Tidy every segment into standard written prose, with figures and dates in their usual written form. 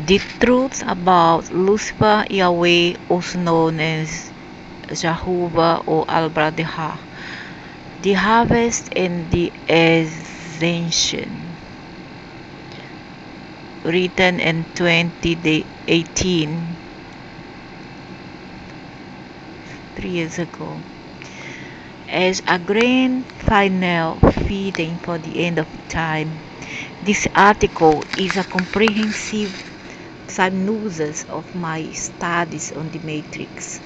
The truth about Lucifer, Yahweh, also known as Jehovah or Al-Bradeha, the harvest and the Ascension, written in 2018, 3 years ago, as a grand final fitting for the end of time. This article is a comprehensive synopsis of my studies on the matrix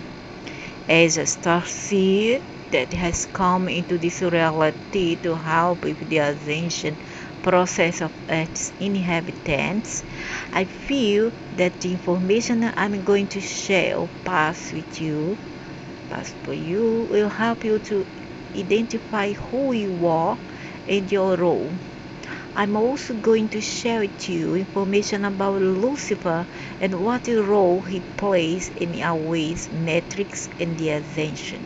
as a starseed that has come into this reality to help with the ascension process of Earth's inhabitants. I feel that the information I'm going to share or pass for you will help you to identify who you are and your role. I'm also going to share with you information about Lucifer and what role he plays in Yahweh's matrix and the ascension.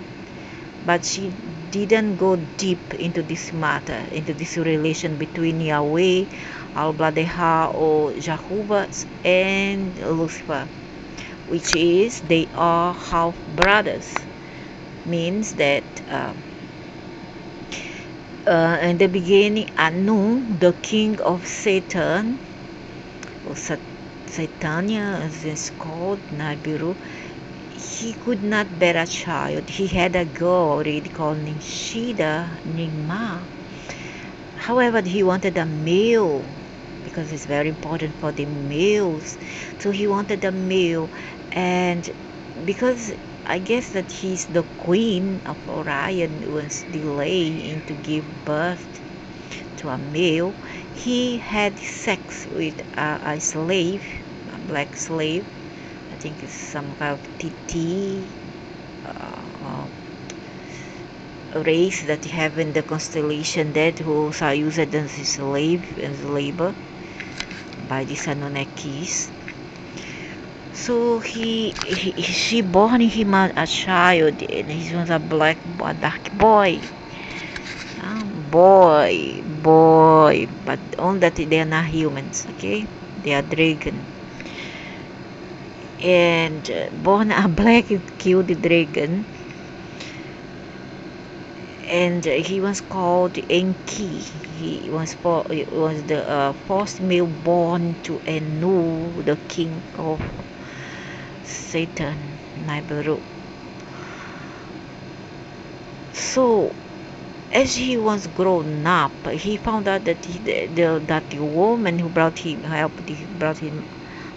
But she didn't go deep into this matter, into this relation between Yahweh, Al-Bladeha or Jehovah and Lucifer, which is they are half brothers. Means that in the beginning, Anu, the king of Satan, or Satania as it's called, Nibiru, he could not bear a child. He had a girl already called Nishida Nigma. However, he wanted a male because it's very important for the males. So he wanted a male, and because I guess that he's the queen of Orion was delayed into give birth to a male, he had sex with a slave, a black slave. I think it's some kind of TT race that you have in the constellation that who are used as a slave, as labor by the Anunnakis. So she born him a child, and he was a dark boy. Boy, but only that they are not humans, okay? They are dragon. And born a black, killed the dragon, and he was called Enki. He was the first male born to Anu, the king of Satan, Nibiru. So, as he was grown up, he found out that the woman who brought him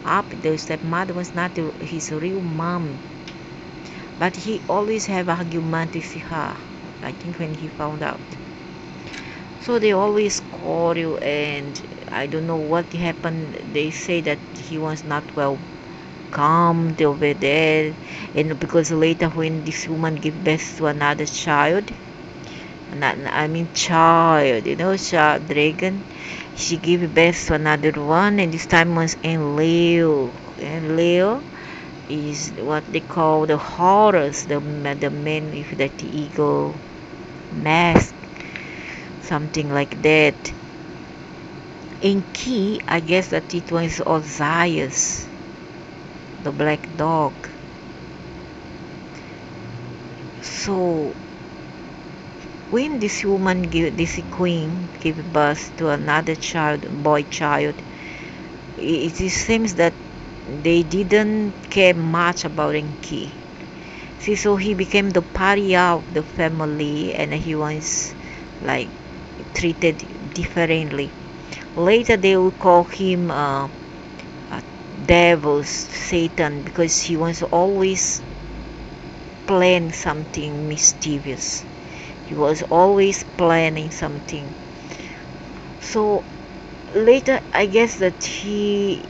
up, the stepmother, was not his real mom. But he always have argument with her. I think when he found out. So they always quarrel, and I don't know what happened. They say that he was not well calmed over there, and because later when this woman gave birth to another child, child, dragon, she gave birth to another one, and this time was in Leo. And Leo is what they call the Horus, the man with that eagle mask, something like that. In Key, I guess that it was Osiris, the black dog. So when this queen gave birth to another boy child, it seems that they didn't care much about Enki. See, so he became the pariah of the family, and he was like treated differently. Later they will call him devil, Satan, because he was always planning something mischievous. He was always planning something. So later I guess that he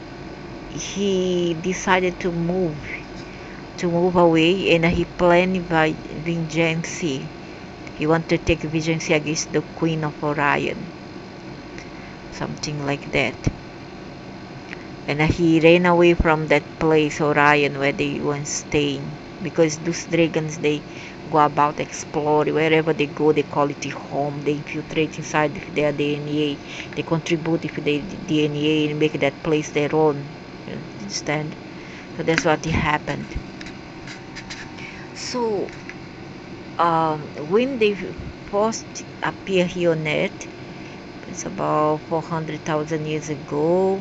decided to move away, and he planned vengeance. He wanted to take vengeance against the queen of Orion, something like that. And he ran away from that place, Orion, where they were staying, because those dragons, they go about exploring. Wherever they go, they call it a home. They infiltrate inside their DNA. They contribute with their DNA and make that place their own. understand? So that's what happened. So when they first appear here on earth, it's about 400,000 years ago.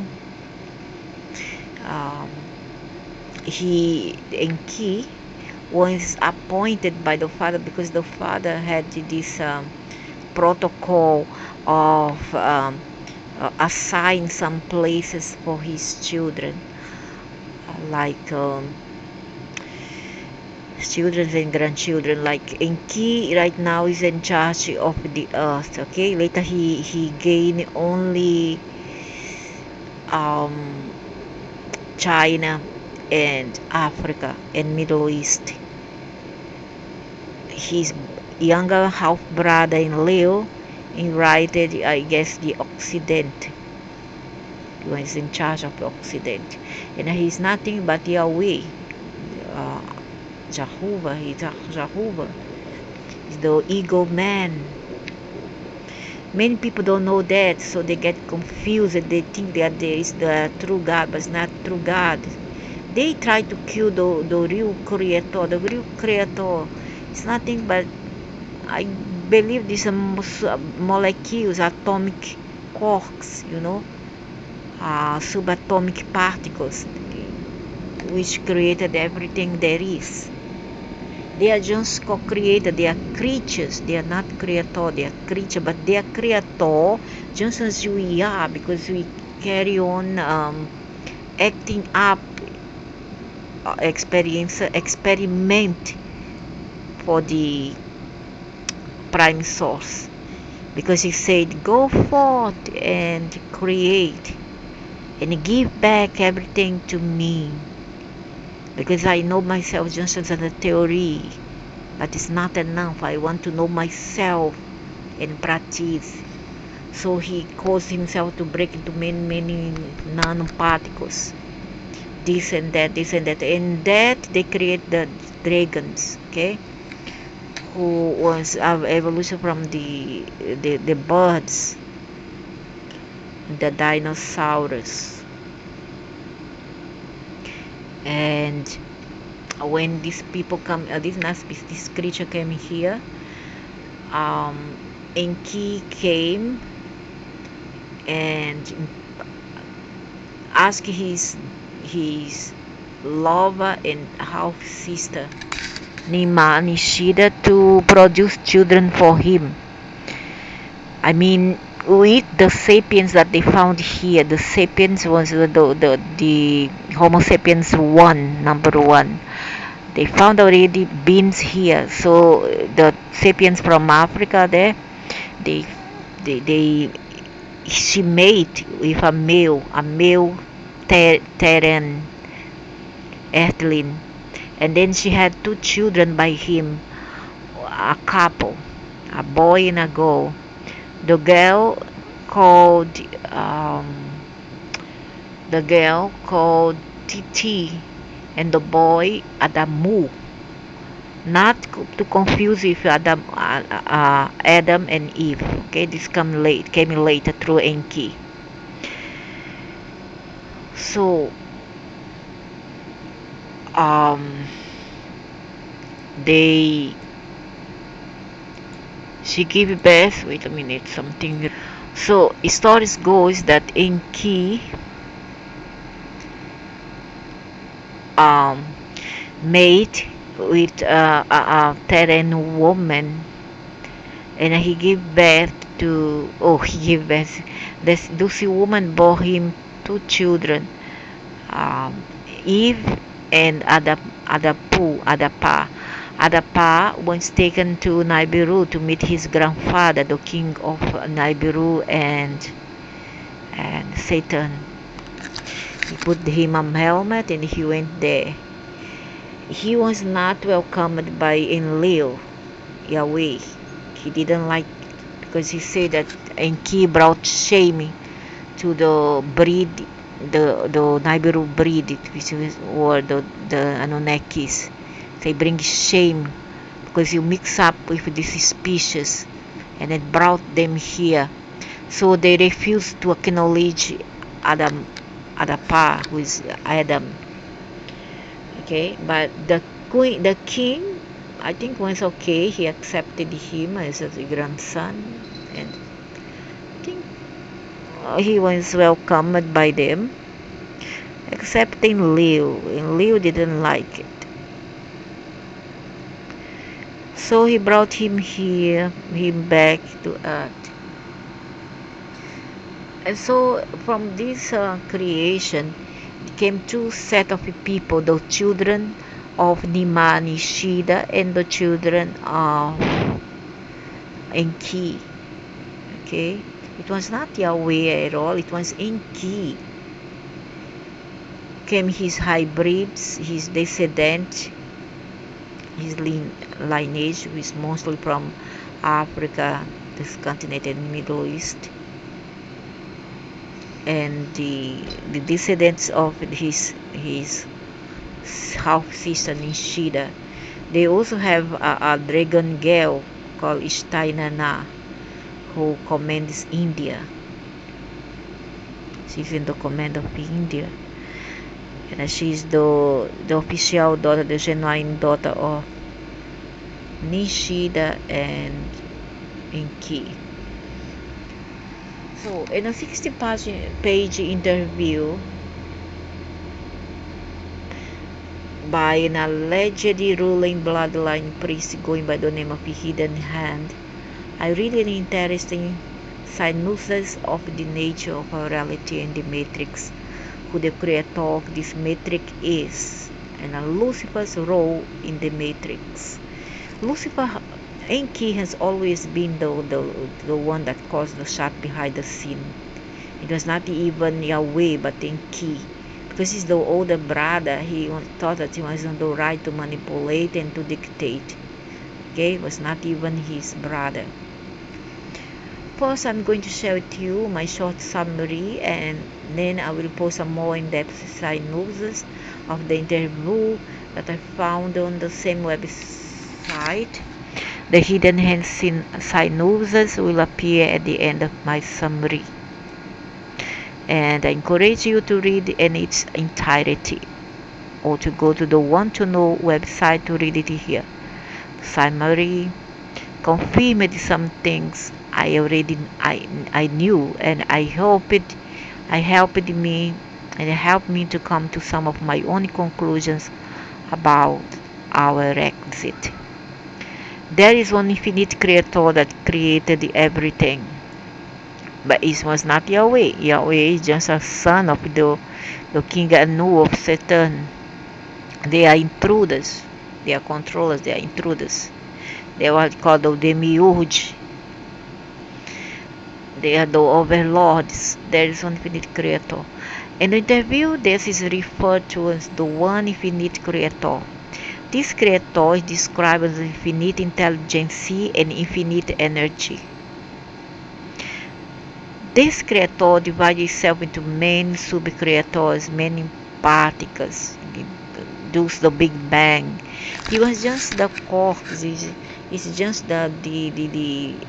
um, Enki was appointed by the father, because the father had this protocol of assign some places for his children, like children and grandchildren. Like Enki right now is in charge of the earth. Okay, later he gained only um, China and Africa and Middle East. His younger half brother in Leo invited, I guess, the Occident. He was in charge of the Occident, and he's nothing but Yahweh, uh, Jehovah. He's Jehovah. He's the ego man. Many people don't know that, so they get confused and they think that there is the true God, but it's not true God. They try to kill the real creator. The real creator is nothing but, I believe, these molecules, atomic quarks, subatomic particles, which created everything there is. They are just co-created. They are creatures. They are not creator. They are creature, but they are creator just as we are, because we carry on acting up, experiment for the prime source, because he said, go forth and create and give back everything to me, because I know myself just as a theory, but it's not enough. I want to know myself and practice. So he caused himself to break into many nanoparticles, this and that, and that they create the dragons, okay, who was evolution from the birds, the dinosaurs. And when these people come, this creature came here, Enki came and asked his lover and half sister Nishida to produce children for him. I mean, with the sapiens that they found here, the sapiens was the Homo sapiens number one. They found already beings here. So the sapiens from Africa there, they they she mate with a male Terran earthling, and then she had two children by him, a couple, a boy and a girl. The girl called Titi, and the boy Adamu. Not to confuse with Adam and Eve. Okay, this came later through Enki. So she gave birth. Wait a minute, something. So stories goes that Enki made with a Terran woman, and he gave birth to. Oh, he gave birth. This woman bore him two children, Eve and Adapa. Adapa was taken to Nibiru to meet his grandfather, the king of Nibiru and Satan. He put him a helmet and he went there. He was not welcomed by Enlil, Yahweh. He didn't like, because he said that Enki brought shame to the breed, the Nibiru breed, which was, or the Anunnakis. They bring shame because you mix up with this species, and it brought them here. So they refused to acknowledge Adam, at a par with Adam. Okay, but the king, I think, was okay. He accepted him as a grandson, and I think he was welcomed by them, excepting Leo, and Leo didn't like it. So he brought him back to earth. And so from this creation came two set of people, the children of Nimani Shida and the children of Enki. Okay, it was not Yahweh at all, it was Enki. Came his hybrids, his descendant, his lineage was mostly from Africa, this continent, and Middle East, and the descendants of his half sister Nishida. They also have a dragon girl called Ishtainana, who commands India. She's in the command of India, and she's the official daughter, the genuine daughter of Nishida and Enki. So in a 60-page interview by an allegedly ruling bloodline priest going by the name of Hidden Hand, I read an interesting synopsis of the nature of our reality and the matrix, who the creator of this matrix is, and Lucifer's role in the matrix. Lucifer, Enki, has always been the one that caused the shot behind the scene. It was not even Yahweh but Enki. Because he's the older brother, he thought that he was on the right to manipulate and to dictate. Okay, it was not even his brother. First, I'm going to share with you my short summary, and then I will post a more in-depth synopsis of the interview that I found on the same website. The Hidden Hand synopsis will appear at the end of my summary, and I encourage you to read in its entirety, or to go to the Want to Know website to read it here. Summary confirmed some things I knew, and I helped me to come to some of my own conclusions about our exit. There is one infinite creator that created everything, but it was not Yahweh. Yahweh is just a son of the king Anu of Satan. They are intruders. They are controllers. They are intruders. They are called the demiurge. They are the overlords. There is one infinite creator. In the interview, this is referred to as the one infinite creator. This creator is described as infinite intelligence and infinite energy. This creator divides itself into many sub-creators, many particles. Thus the Big Bang. He was just the quarks. It's just the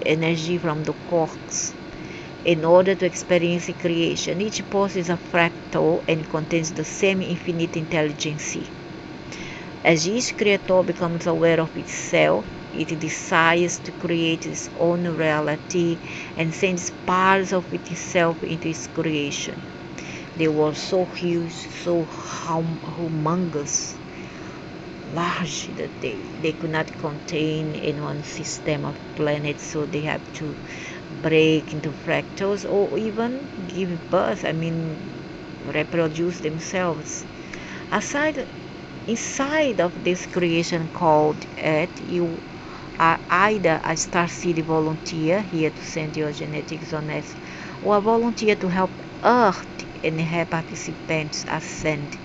energy from the quarks. In order to experience creation, each pulse is a fractal and contains the same infinite intelligence. As each creator becomes aware of itself, it desires to create its own reality and sends parts of itself into its creation. They were so huge, so humongous, large, that they could not contain in one system of planets, so they have to break into fractals or even give birth, reproduce themselves. Inside of this creation called Earth, you are either a star city volunteer here to send your genetics on Earth, or a volunteer to help Earth and her participants ascend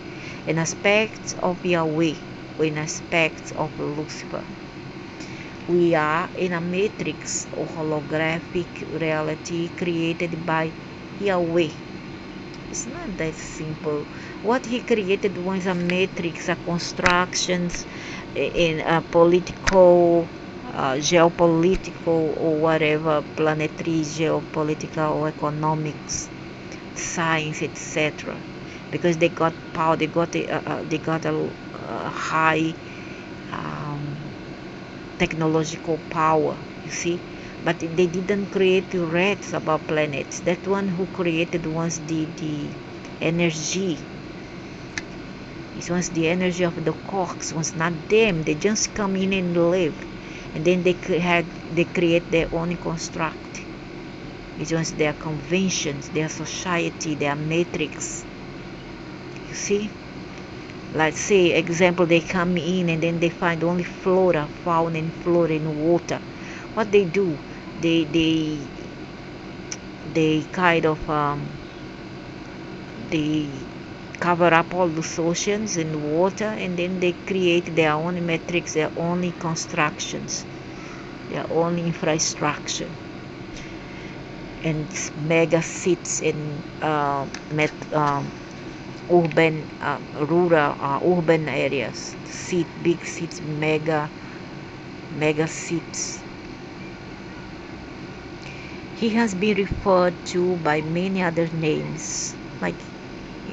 in aspects of Yahweh or in aspects of Lucifer. We are in a matrix or holographic reality created by Yahweh. It's not that simple. What he created was a matrix, a constructions in a political, geopolitical, or whatever, planetary, geopolitical, or economics, science, etc. because they got power, they got a high um, technological power, you see. But they didn't create the rats above planets. That one who created was the energy. It was the energy of the quarks, was not them. They just come in and live, and then they create their own construct. It was their conventions, their society, their matrix. You see, let's say example, they come in and then they find only flora, fauna, and flora in water. What they do, they kind of they cover up all the oceans and water, and then they create their own metrics, their own constructions, their own infrastructure, and mega cities in urban, rural, urban areas, big cities, mega cities. He has been referred to by many other names, like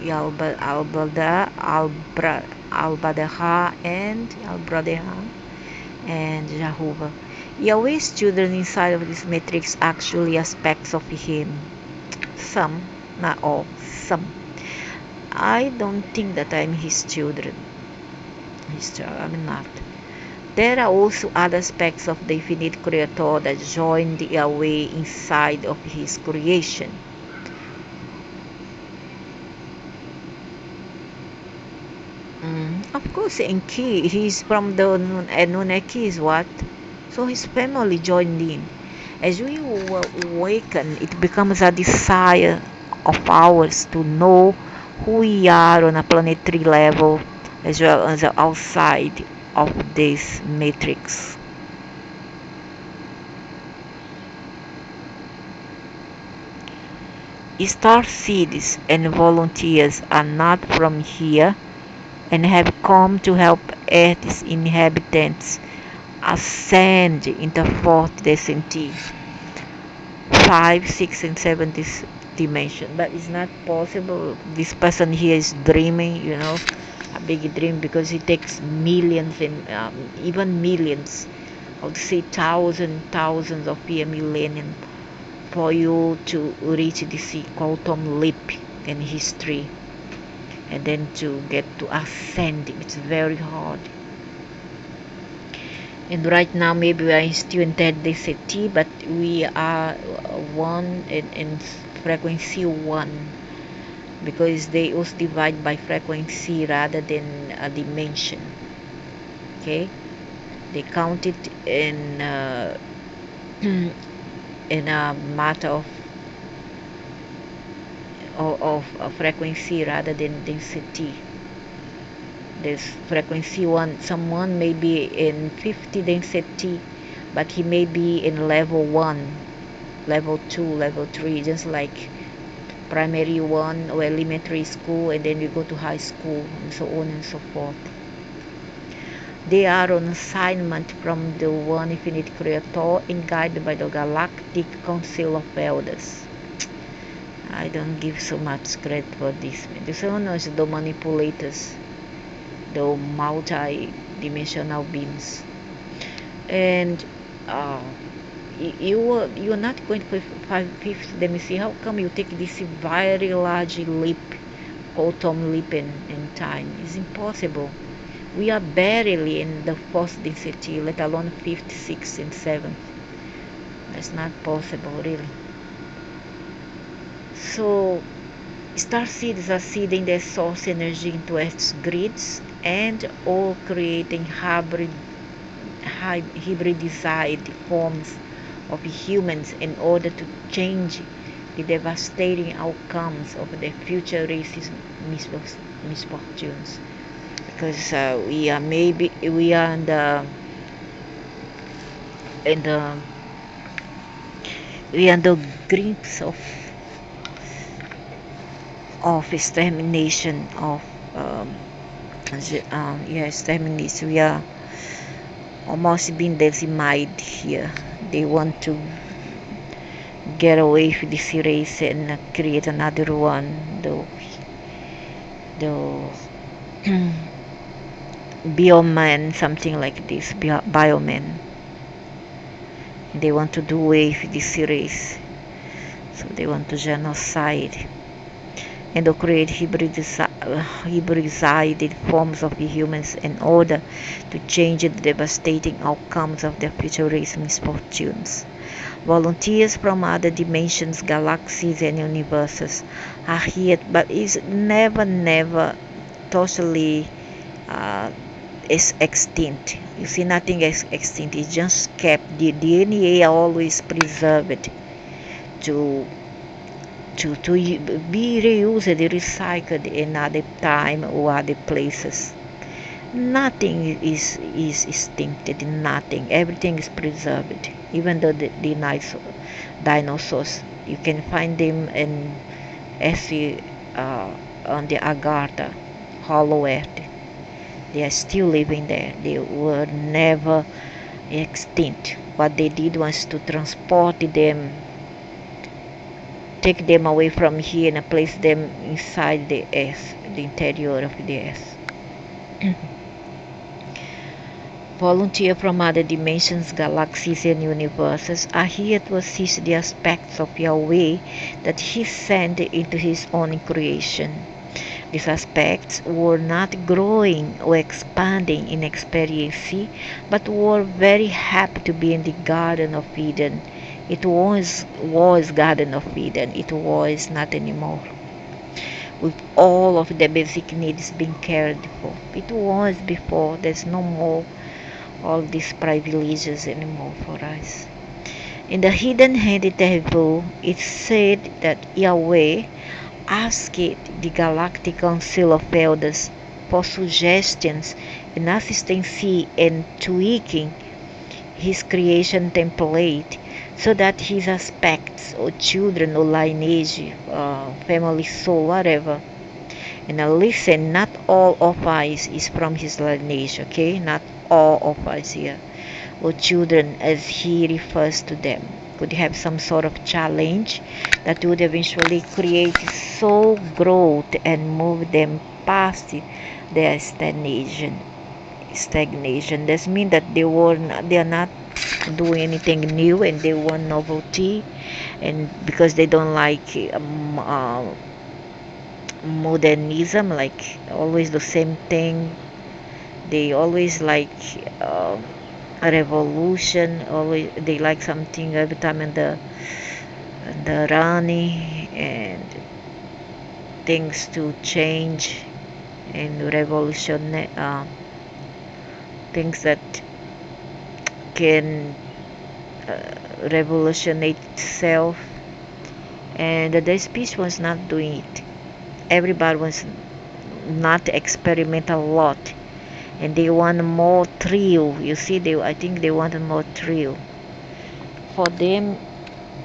Al-Badaha and Jehovah. Yahweh's children inside of this matrix actually aspects of him. Some, not all, some. I don't think that I'm his children. I'm not. There are also other aspects of the infinite creator that join the Yahweh inside of his creation. Of course, Enki, he's from the Anunnaki is what? So his family joined in. As we awaken, it becomes a desire of ours to know who we are on a planetary level as well as outside of this matrix. Star seeds and volunteers are not from here and have come to help Earth's inhabitants ascend into fourth descent, 5, 6, and 7 dimension. But it's not possible. This person here is dreaming, a big dream, because it takes millions and even millions, I would say thousands of year, millennium, for you to reach this quantum leap in history, and then to get to ascend. It's very hard. And right now maybe we are still in third DCT, but we are one in frequency 1, because they also divide by frequency rather than a dimension. Okay, they count it in in a matter of a frequency rather than density. There's frequency 1, someone may be in 50 density, but he may be in level 1, level 2, level 3, just like primary 1 or elementary school, and then you go to high school, and so on and so forth. They are on assignment from the one infinite creator and guided by the galactic council of elders. I don't give so much credit for this. This one is the manipulators, the multi-dimensional beings, and you're not going for 5/5. Let me see, how come you take this very large leap, quantum leap in time? It's impossible. We are barely in the fourth density, let alone fifth, sixth, and seventh. That's not possible, really. So star seeds are seeding their source energy into Earth's grids, and all creating hybridized forms of humans in order to change the devastating outcomes of their future races' misfortunes. Because we are in the we are on the grips of extermination of extermination. We are almost being decimated here. They want to get away with this race and create another one, though the bioman, something like this, bioman. They want to do away with this race, so they want to genocide and to create hybridized forms of humans in order to change the devastating outcomes of their future race misfortunes. Volunteers from other dimensions, galaxies, and universes are here, but is never totally uh, is extinct. You see, nothing is extinct. It's just kept. The DNA are always preserved to be reused, recycled in other time or other places. Nothing is extincted. Nothing. Everything is preserved. Even though the dinosaurs, you can find them in on the Agartha, Hollow Earth. They are still living there. They were never extinct. What they did was to transport them, take them away from here and place them inside the earth, the interior of the earth. Volunteers from other dimensions, galaxies, and universes are here to assist the aspects of Yahweh that He sent into His own creation. These aspects were not growing or expanding in experience, but were very happy to be in the Garden of Eden. It was Garden of Eden. It was not anymore. With all of the basic needs being cared for. It was before. There's no more all these privileges anymore for us. In the hidden hand table, it said that Yahweh asked the Galactic Council of Elders for suggestions and assistance in tweaking his creation template so that his aspects or children or lineage, family soul, whatever. And now listen, not all of us is from his lineage, okay? Not all of us here, or children as he refers to them, could have some sort of challenge that would eventually create soul growth and move them past their stagnation. That means that they are not doing anything new and they want novelty, and because they don't like modernism, like always the same thing. They always like a revolution. Always they like something every time in the running and things to change and revolution, things that can revolutionate itself. And the speech was not doing it. Everybody was not experiment a lot, and they want more thrill. You see, I think they wanted more thrill. For them,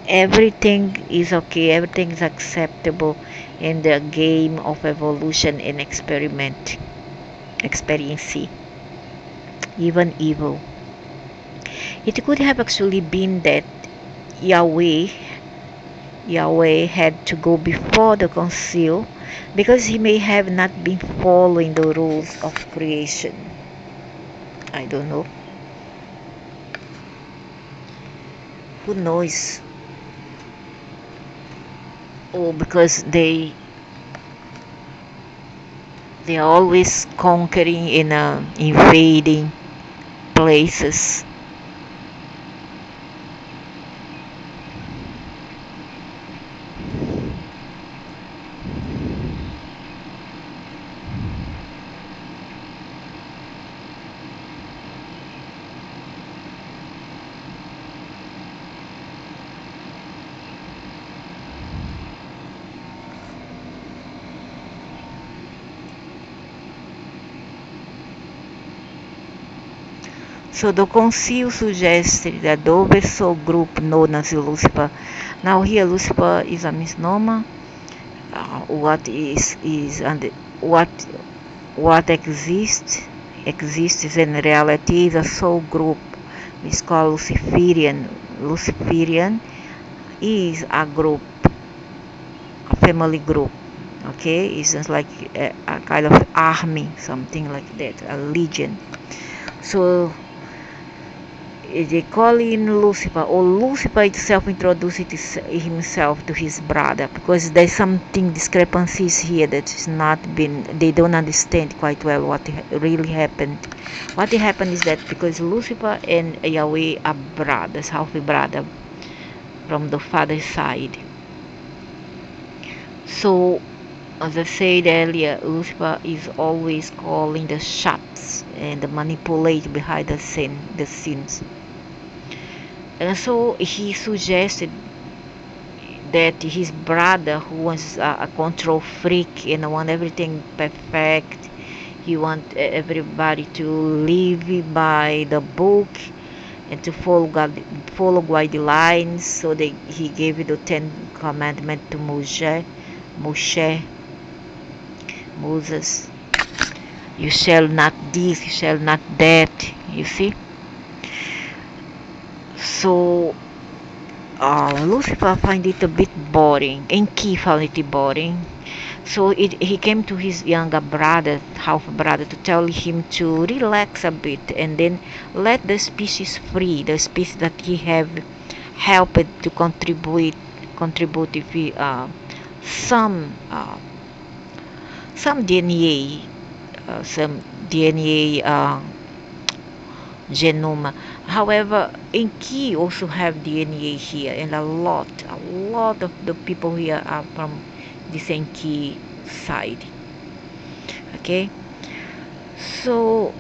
everything is okay, everything is acceptable in the game of evolution and experience, even evil. It could have actually been that Yahweh had to go before the council because he may have not been following the rules of creation. I don't know. Who knows? Or because they are always conquering and invading places. So the council suggested that the oversoul group known as Lucifer. Now here Lucifer is a misnomer. What is and what exists in reality is a soul group. It's called Luciferian. Luciferian is a group, a family group. Okay, it's just like a kind of army, something like that, a legion. So they call in Lucifer, or Lucifer itself introduced himself to his brother, because there's something discrepancies here that is not been, they don't understand quite well what really happened. What happened is that because Lucifer and Yahweh are brothers, half brother from the father's side. So as I said earlier, Lucifer is always calling the shots and manipulate behind the scenes. And so he suggested that his brother, who was a control freak and want everything perfect, he want everybody to live by the book and to follow guidelines. So he gave the 10 Commandments to Moses. You shall not this, you shall not that. You see. So Lucifer find it a bit boring, and Key found it boring. So he came to his younger brother, half brother, to tell him to relax a bit and then let the species free, the species that he have helped to contribute if he, some DNA, some DNA genome. However, Enki also have DNA here, and a lot of the people here are from this Enki side. Okay, so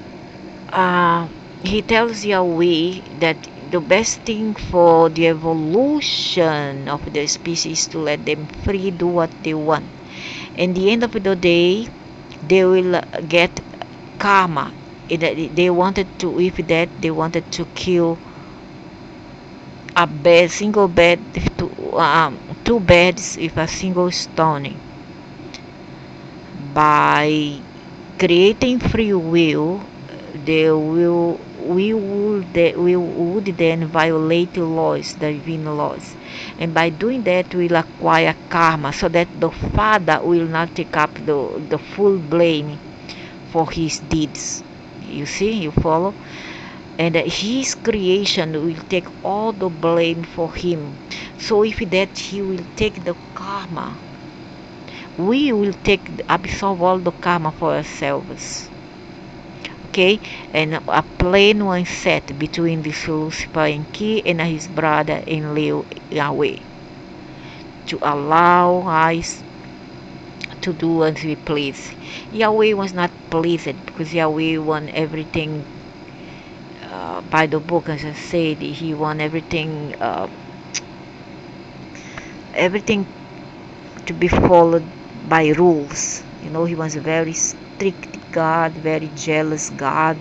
he tells Yahweh that the best thing for the evolution of the species is to let them free do what they want. And the end of the day, they will get karma. They wanted to, if that they wanted to kill a bed, single bed, two beds with a single stone. By creating free will, they will we would then violate laws, the divine laws, and by doing that we'll acquire karma, so that the father will not take up the full blame for his deeds. You see, you follow? And his creation will take all the blame for him. So if that he will take the karma, we will absorb all the karma for ourselves. Okay, and a plan was set between this Lucifer and Ki and his brother in Yahweh to allow us to do as we please. Yahweh was not pleased, because Yahweh want everything by the book. As I said, he want everything to be followed by rules. He was a very strict God, very jealous God.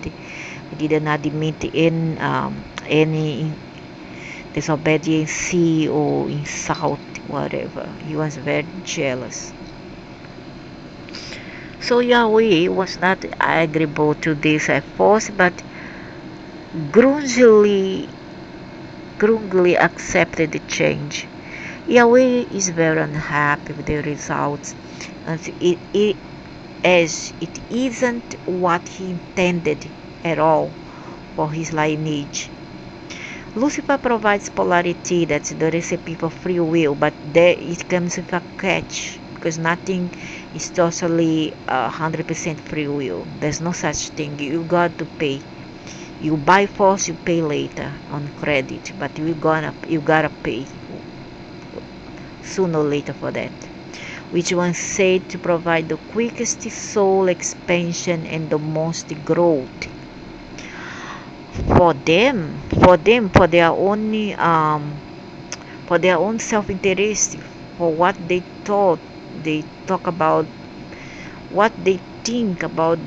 He did not admit in any disobedience or insult, whatever. He was very jealous. So Yahweh was not agreeable to this efforts, but grudgingly accepted the change. Yahweh is very unhappy with the results, as it isn't what he intended at all for his lineage. Lucifer provides polarity, that's the recipe for free will, but there it comes with a catch, because nothing is totally 100% free will. There's no such thing. You got to pay. You buy first, you pay later on credit, but you gotta pay sooner or later for that. Which was said to provide the quickest soul expansion and the most growth for them, for their own self-interest, for what they thought. They talk about what they think about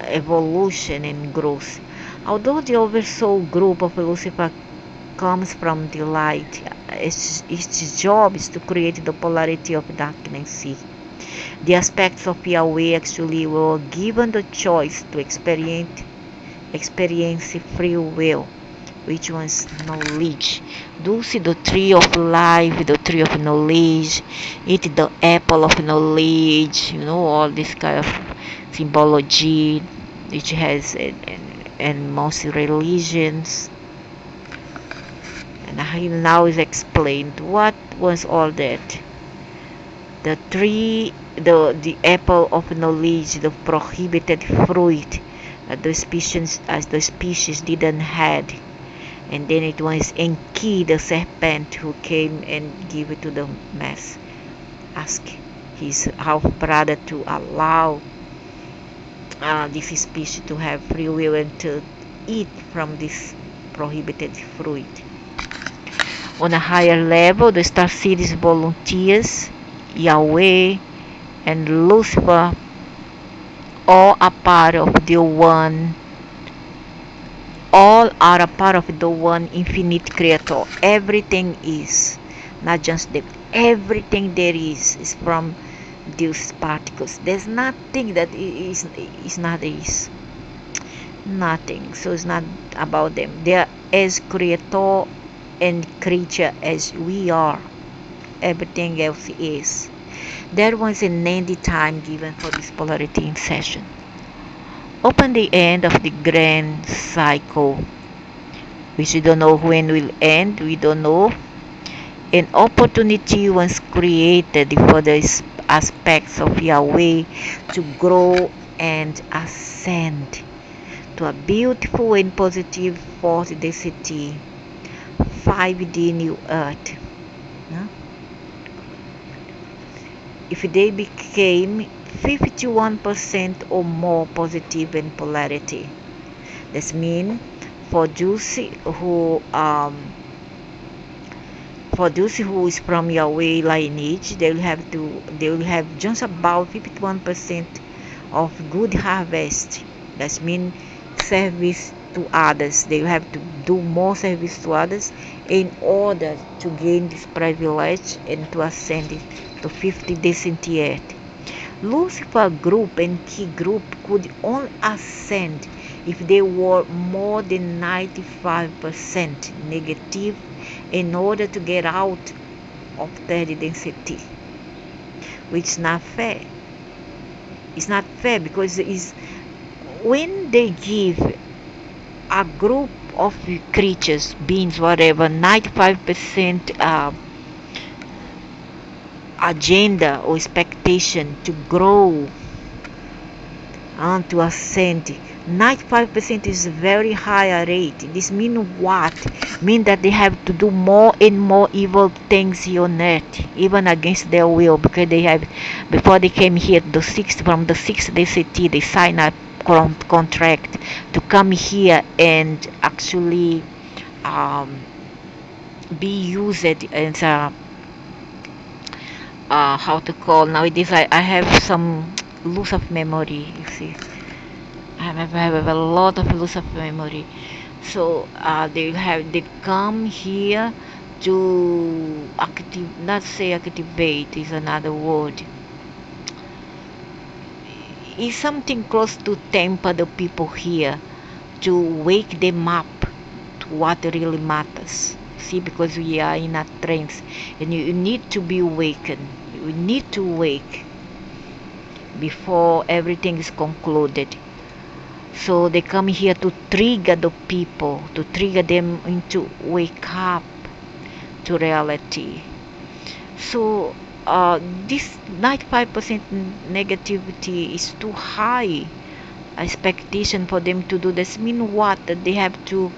evolution and growth. Although the oversoul group of Lucifer comes from the light, its job is to create the polarity of darkness. The aspects of Yahweh actually were given the choice to experience free will, which one's knowledge. Dulce, the tree of life, the tree of knowledge. Eat the apple of knowledge. All this kind of symbology, which has in most religions. And he now is explained what was all that. The tree, the apple of knowledge, the prohibited fruit, the species didn't had. And then it was Enki, the serpent, who came and gave it to the mass. Ask his half brother to allow this species to have free will and to eat from this prohibited fruit. On a higher level, the Star Cities volunteers, Yahweh and Lucifer, all are part of the one. All are a part of the one infinite creator. Everything is, not just them. Everything there is from these particles. There's nothing that is not is. Nothing. So it's not about them. They are as creator and creature as we are. Everything else is. There was an ending time given for this polarity in session. Upon the end of the grand cycle, which we don't know when will end, we don't know, an opportunity was created for the aspects of Yahweh to grow and ascend to a beautiful and positive fourth density 5D new earth. If they became 51% or more positive in polarity, this means for those who is from Yahweh lineage, they will have just about 51% of good harvest. That means service to others. They will have to do more service to others in order to gain this privilege and to ascend it to 50 decent earth. Lucifer group and key group could only ascend if they were more than 95% negative in order to get out of third density, which is not fair. It's not fair because when they give a group of creatures, beings, whatever, 95% agenda or expectation to grow and to ascend. 95% is a very high rate. This means what? Means that they have to do more and more evil things here on earth, even against their will, because they have, before they came here, from the sixth city, they sign a contract to come here and actually be used as a how to call. Nowadays I have some loss of memory, you see. I have a lot of loss of memory. So they come here to not say activate is another word. It's something close to temper the people here, to wake them up to what really matters. See, because we are in a trance and you need to be awakened. You need to wake before everything is concluded. So they come here to trigger the people, to trigger them into wake up to reality. So this 95% negativity is too high expectation for them to do this. Mean what? That they have to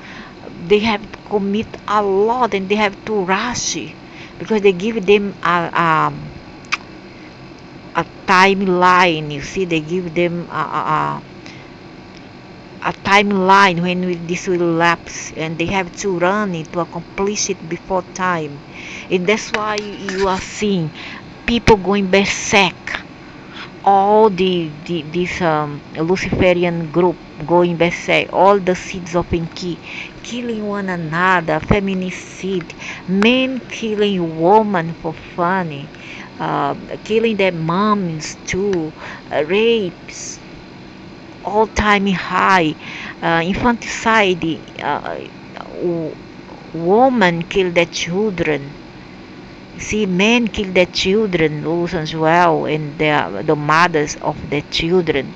commit a lot and they have to rush because they give them a timeline. You see, they give them a timeline when this will lapse, and they have to run it to accomplish it before time. And that's why you are seeing people going berserk. All this Luciferian group going berserk, all the seeds of Enki killing one another, feminicide, men killing women for fun, killing their moms too, rapes, all-time high, infanticide, women kill their children. See, men kill their children also as well, and the mothers of their children.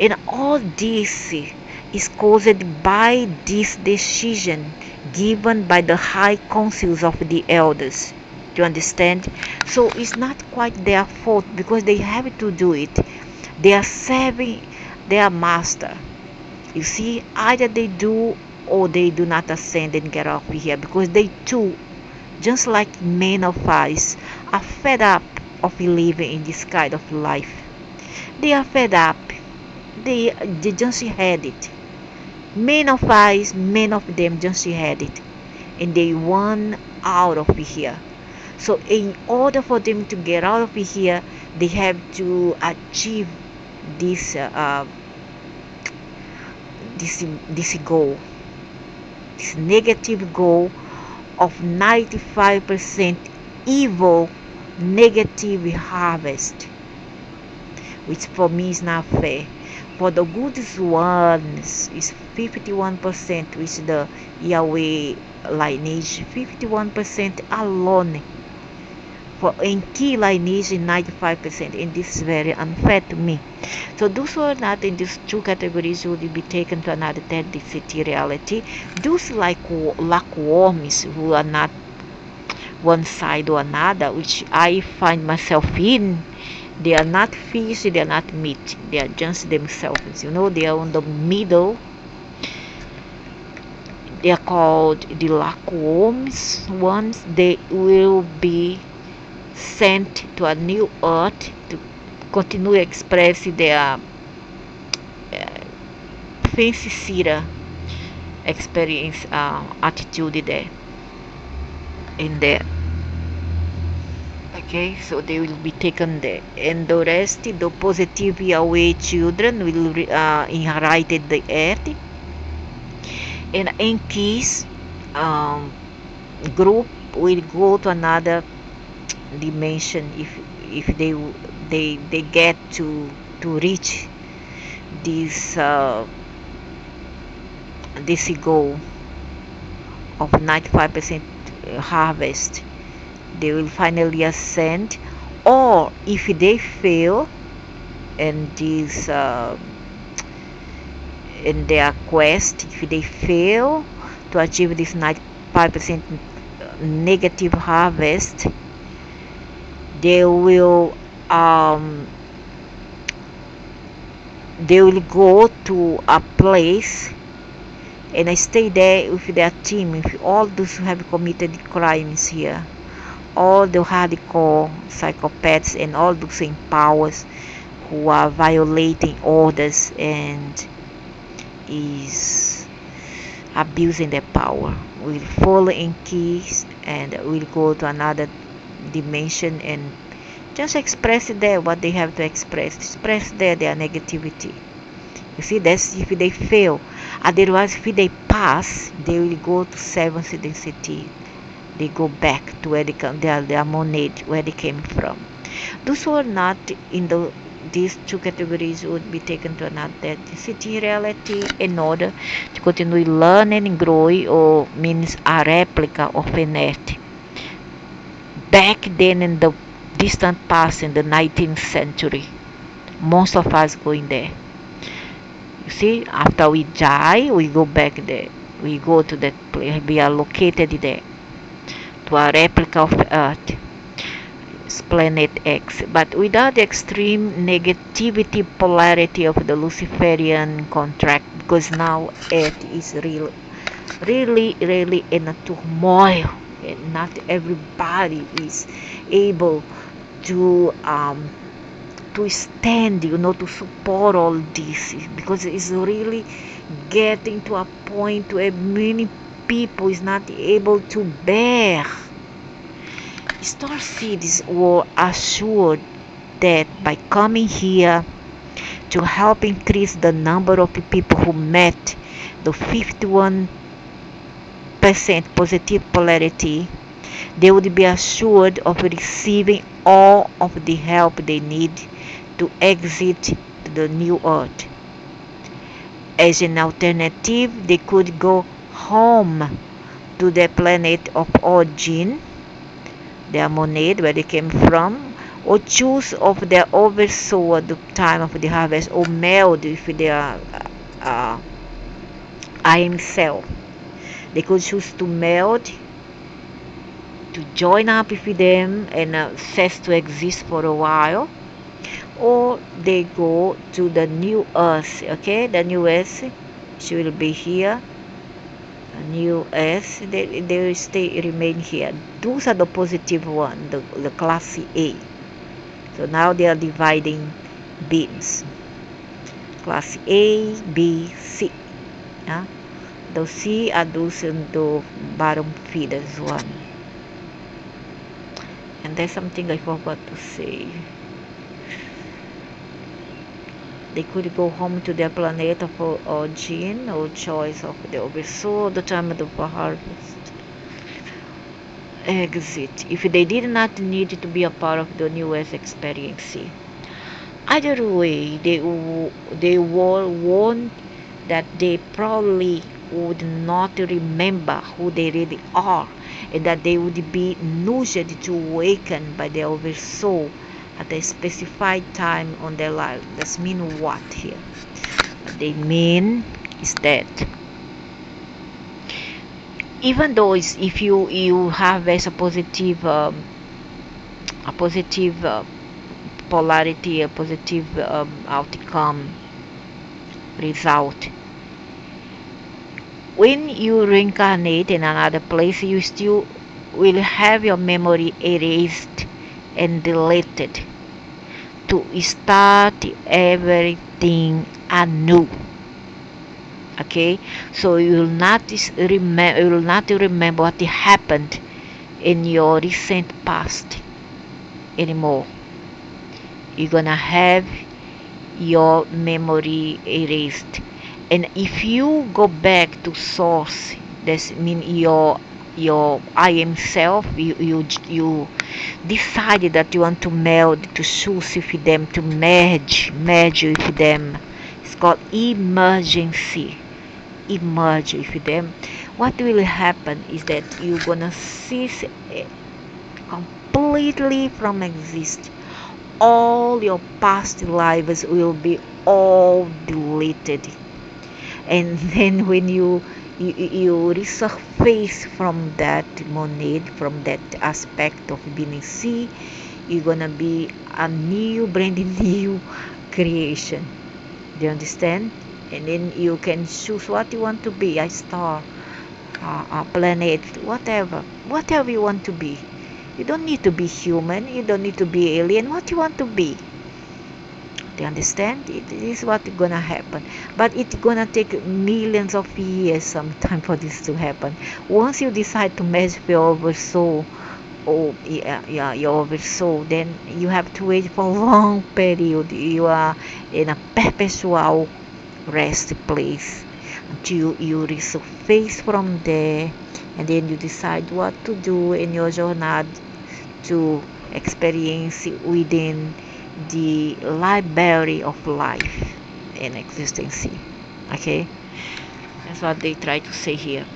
And all this is caused by this decision given by the high councils of the elders. Do you understand? So it's not quite their fault because they have to do it. They are serving their master. You see, either they do or they do not ascend and get off here, because they too, just like men of us, are fed up of living in this kind of life. They are fed up. They just had it. Men of us, men of them just had it, and they want out of here. So in order for them to get out of here, they have to achieve this this goal, this negative goal of 95% evil negative harvest, which for me is not fair. For the good ones is 51%, which the Yahweh lineage, 51% alone. For key lineage 95%, and this is very unfair to me. So those who are not in these two categories would be taken to another density reality. Those like lukewarms who are not one side or another, which I find myself in. They are not fish, they are not meat, they are just themselves. They are on the middle. They are called the lukewarms ones. They will be sent to a new earth to continue expressing their fancy cedar experience attitude there in there. Okay, so they will be taken there, and the rest, the positive Yahweh children will inherit the earth, and in keys group will go to another dimension if they get to reach this this goal of 95% harvest. They will finally ascend, or if they fail in this in their quest, if they fail to achieve this 95% negative harvest, they will go to a place and I stay there with their team, with all those who have committed crimes here, all the hardcore psychopaths and all those in powers who are violating orders and is abusing their power, will fall in keys and will go to another dimension and just express there what they have to express there their negativity. You see, that's if they fail. Otherwise, if they pass, they will go to seventh density. They go back to where they come, their monad, where they came from. Those who are not in these two categories would be taken to another density reality in order to continue learning and growing, or means a replica of an earth. Back then in the distant past, in the 19th century, most of us going there. You see, after we die, we go back there. We go to that place. We are located there to a replica of Earth. It's planet X, but without the extreme negativity polarity of the Luciferian contract, because now Earth is really in a turmoil, and not everybody is able to stand, to support all this, because it's really getting to a point where many people is not able to bear. Star Seeds were assured that by coming here to help increase the number of people who met the 51% positive polarity, they would be assured of receiving all of the help they need to exit to the new earth. As an alternative, they could go home to the planet of origin, their monad, where they came from, or choose of their oversoul at the time of the harvest, or meld with their uh, I himself. They could choose to meld, to join up with them and cease to exist for a while, or they go to the new earth. Okay, the new earth, she will be here. A new earth, they will stay remain here. Those are the positive one, the class A. So now they are dividing beings. Class A, B, C. Yeah? Those C are those in the bottom feeders one. And there's something I forgot to say. They could go home to their planet of origin or choice of the oversoul at the time of the harvest. Exit if they did not need to be a part of the new earth experience. Either way, they were warned that they probably would not remember who they really are, and that they would be nudged to awaken by their oversoul at a specified time on their life. This mean what here? What they mean is that even though if you have a positive polarity, a positive outcome result, when you reincarnate in another place, you still will have your memory erased and deleted to start everything anew. Okay, so you will not remember what happened in your recent past anymore. You're gonna have your memory erased, and if you go back to source, that means your I am self, you decided that you want to meld, to choose with them, to merge with them. It's called emergency. Emerge with them. What will happen is that you're gonna cease completely from exist. All your past lives will be all deleted, and then when you resurface from that monad, from that aspect of being C, you're gonna be a new, brand new creation. Do you understand? And then you can choose what you want to be, a star, a planet, whatever you want to be. You don't need to be human, you don't need to be alien. What you want to be? Do you understand? It is what is gonna happen, but it's gonna take millions of years sometime for this to happen. Once you decide to merge with your oversoul, your oversoul, then you have to wait for a long period. You are in a perpetual rest place until you resurface from there, and then you decide what to do in your journey to experience within the library of life and existence. Okay, that's what they try to say here.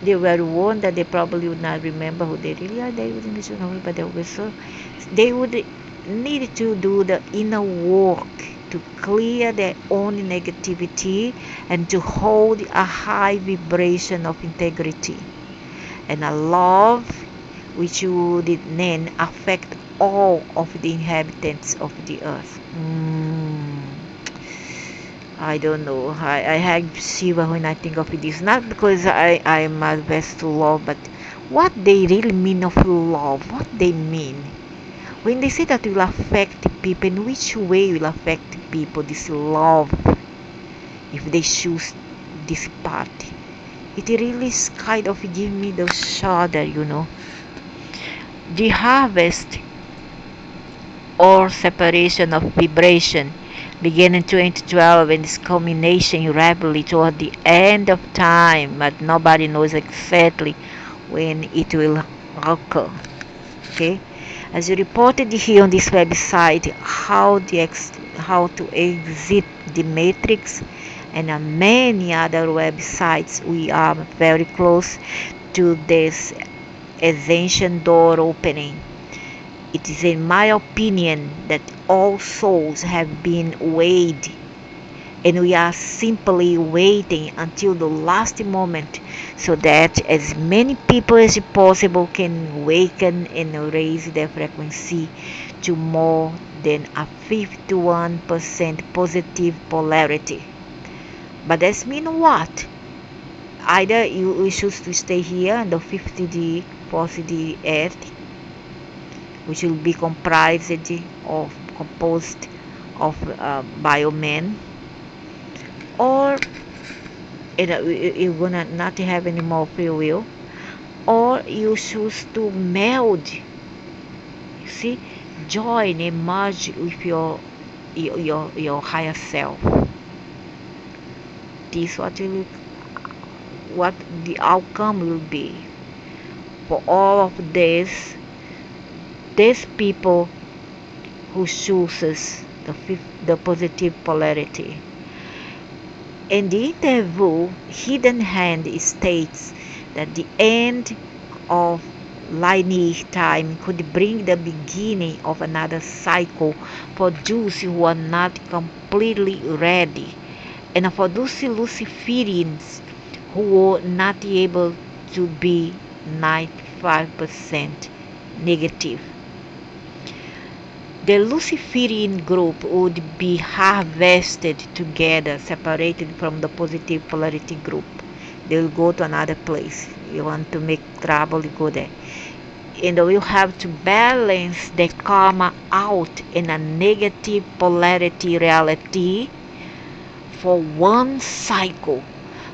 They were warned that they probably would not remember who they really are. They wouldn't be known, but they would need to do the inner work to clear their own negativity and to hold a high vibration of integrity and a love which would then affect all of the inhabitants of the earth. I don't know. I have Shiva when I think of this. Not because I'm adverse to love, but what they really mean of love. What they mean. When they say that it will affect people, in which way will affect people, this love, if they choose this path? It really is kind of give me the shudder. The harvest or separation of vibration began in 2012, and is culmination rapidly toward the end of time, but nobody knows exactly when it will occur. Okay, as reported here on this website, how to exit the matrix and many other websites. We are very close to this Ascension door opening. It is in my opinion that all souls have been weighed, and we are simply waiting until the last moment so that as many people as possible can awaken and raise their frequency to more than a 51% positive polarity. But that means what? Either you choose to stay here on the 50D, 40D earth, which will be composed of biomen, or you're gonna not have any more free will, or you choose to meld, you see, join and merge with your higher self. This what the outcome will be for all of these people who chooses the positive polarity. In the interview, Hidden Hand states that the end of linear time could bring the beginning of another cycle for those who are not completely ready, and for those Luciferians who were not able to be 95% negative. The Luciferian group would be harvested together, separated from the positive polarity group. They will go to another place. You want to make trouble, you go there. And we have to balance the karma out in a negative polarity reality for one cycle.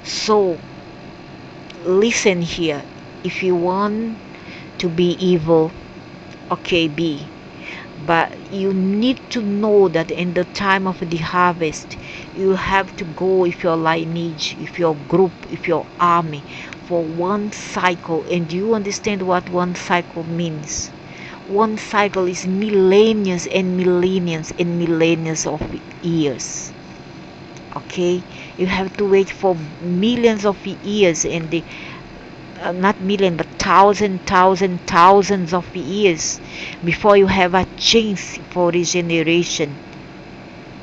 So listen here. If you want to be evil, okay, be. But you need to know that in the time of the harvest, you have to go with your lineage, with your group, with your army for one cycle. And do you understand what one cycle means? One cycle is millennia and millennia and millennia of years. Okay, you have to wait for millions of years, and the not million but thousands of years before you have a chance for regeneration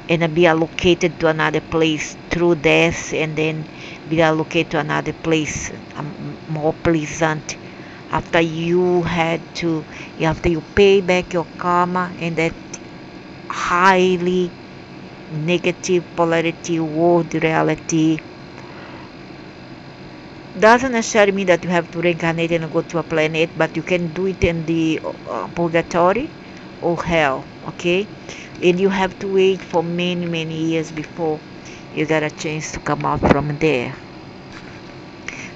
and be allocated to another place through death, and then be allocated to another place more pleasant after after you pay back your karma and that highly negative polarity world reality. Doesn't necessarily mean that you have to reincarnate and go to a planet, but you can do it in the purgatory or hell, okay? And you have to wait for many years before you get a chance to come out from there.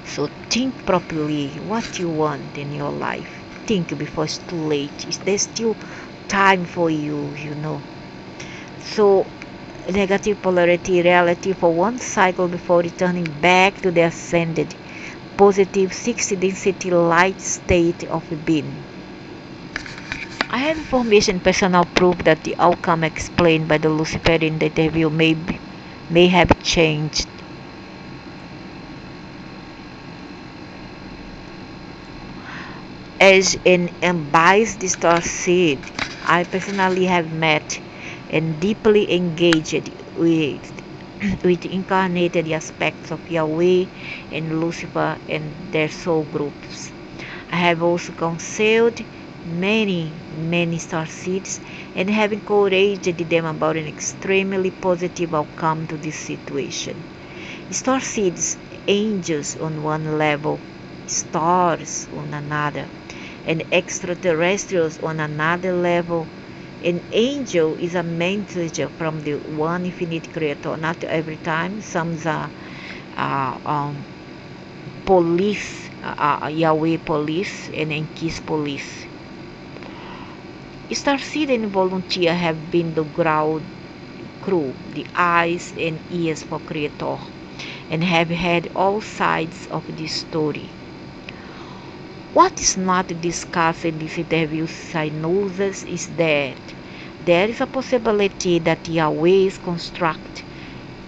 So think properly what you want in your life. Think before it's too late. There's still time for you, you know. So negative polarity reality for one cycle before returning back to the ascended positive 60 density light state of being. I have information, personal proof that the outcome explained by the Luciferian interview may have changed. As an unbiased star seed, I personally have met and deeply engaged with incarnated aspects of Yahweh and Lucifer and their soul groups. I have also counseled many star seeds and have encouraged them about an extremely positive outcome to this situation. Star seeds, angels on one level, stars on another, and extraterrestrials on another level. An angel is a messenger from the one infinite creator. Not every time. Some are police, Yahweh police, and Enki's police. Starseed and volunteer have been the ground crew, the eyes and ears for creator, and have had all sides of this story. What is not discussed in this interview synopsis is that there is a possibility that Yahweh's construct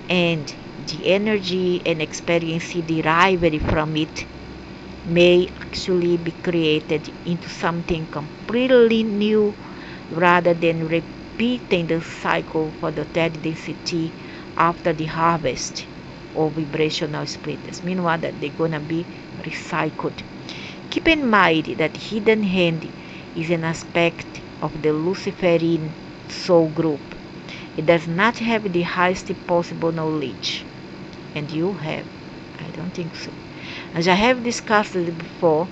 and the energy and experience derived from it may actually be created into something completely new rather than repeating the cycle for the third density after the harvest or vibrational splitters. Meanwhile, that they're gonna be recycled. Keep in mind that hidden hand is an aspect of the Luciferian soul group. It does not have the highest possible knowledge, and you have. I don't think so. As I have discussed before,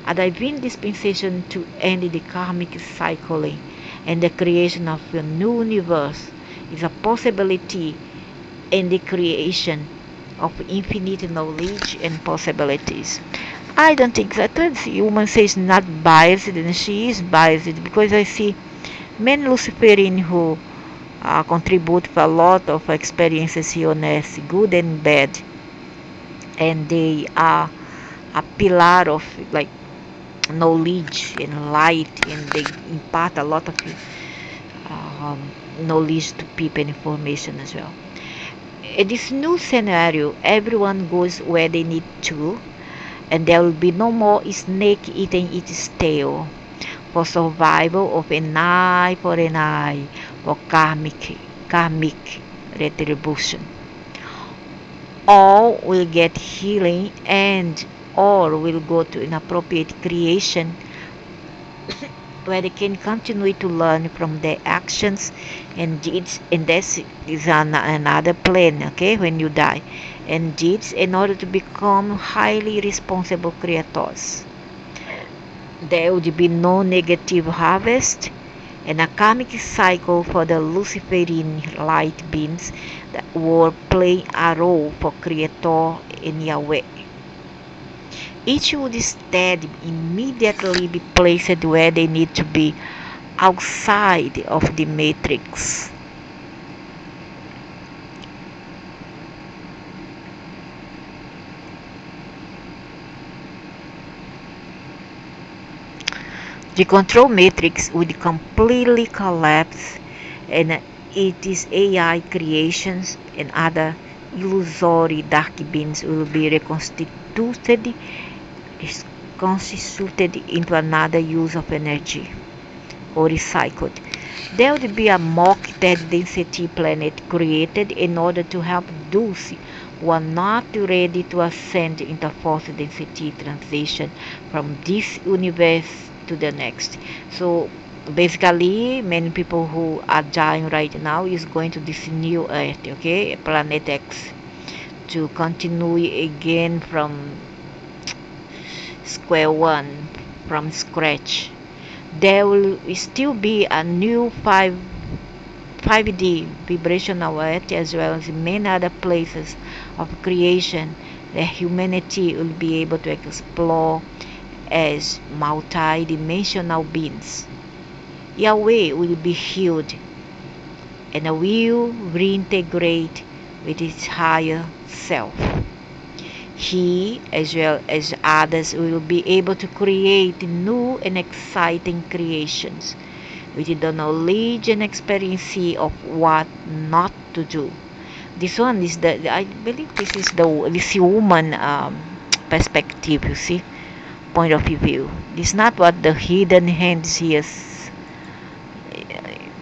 a divine dispensation to end the karmic cycling and the creation of a new universe is a possibility in the creation of infinite knowledge and possibilities. I don't think that human says not biased, and she is biased because I see many Luciferian who contribute a lot of experiences here on earth, good and bad, and they are a pillar of like knowledge and light, and they impart a lot of knowledge to people and information as well. In this new scenario, everyone goes where they need to, and there will be no more snake eating its tail for survival of an eye for an eye for karmic retribution. All will get healing and all will go to an appropriate creation where they can continue to learn from their actions and deeds, and this is another plan, okay, when you die, and deeds in order to become highly responsible creators. There would be no negative harvest and a karmic cycle for the Luciferian light beings that were playing a role for Creator and Yahweh. Each would instead immediately be placed where they need to be, outside of the matrix. The control matrix would completely collapse, and it is AI creations and other illusory dark beings will be reconstituted into another use of energy or recycled. There would be a mock third density planet created in order to help those who are not ready to ascend into fourth density transition from this universe to the next. So basically, many people who are dying right now is going to this new earth, okay, planet X, to continue again from square one, from scratch. There will still be a new 5D vibrational earth as well as many other places of creation that humanity will be able to explore as multi-dimensional beings. Yahweh will be healed and will reintegrate with its higher self. He, as well as others, will be able to create new and exciting creations with the knowledge and experience of what not to do. This one is I believe this is this woman perspective, you see, point of view. This is not what the hidden hands here